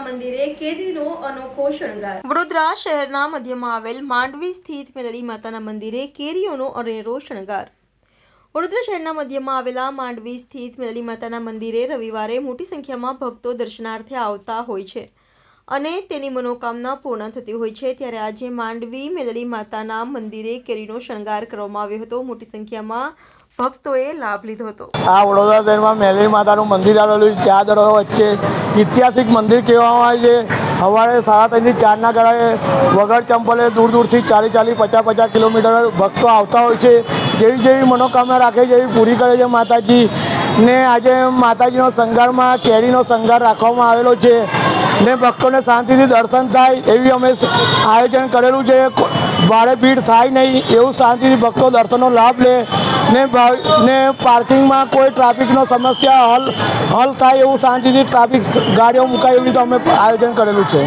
મંદિરે કેરીનો અનોખો શણગાર। વડોદરા શહેરના મધ્યમાં આવેલ માંડવી સ્થિત મેલડી માતાના મંદિરે કેરીઓનો અનેરો શણગાર। વડોદરા શહેરના મધ્યમાં આવેલા માંડવી સ્થિત મેલડી માતાના મંદિરે રવિવારે મોટી સંખ્યામાં ભક્તો દર્શનાર્થે આવતા હોય છે અને તેની મનોકામના પૂર્ણ થતી હોય છે। ત્યારે આજે માંડવી મેલડી માતાના મંદિરે કેરીનો શણગાર કરવામાં આવ્યો હતો। મોટી સંખ્યામાં ભક્તોએ લાભ લીધો હતો। આ વડોદરા શહેરમાં મેલડી માતાનું મંદિર આવેલું છે। 4 દરવાજા વચ્ચે ઐતિહાસિક મંદિર કહેવામાં આવે છે। સવારે 3:30 થી 4 ના ગાળે વગર ચંપલે દૂર દૂરથી 40 50 કિલોમીટર ભક્તો આવતા હોય છે। જેવી જેવી મનોકામના રાખે છે એવી પૂરી કરે છે માતાજી ને। આજે માતાજીનો શણગારમાં કેરીનો શણગાર રાખવામાં આવેલો છે ને ભક્તોને શાંતિથી દર્શન થાય એવી અમે આયોજન કરેલું છે। ભારે ભીડ થાય નહીં એવું શાંતિથી ભક્તો દર્શનનો લાભ લે ને પાર્કિંગમાં કોઈ ટ્રાફિકનો સમસ્યા હલ થાય એવું શાંતિથી ટ્રાફિક ગાડીઓ મુકાય એવી રીતે અમે આયોજન કરેલું છે।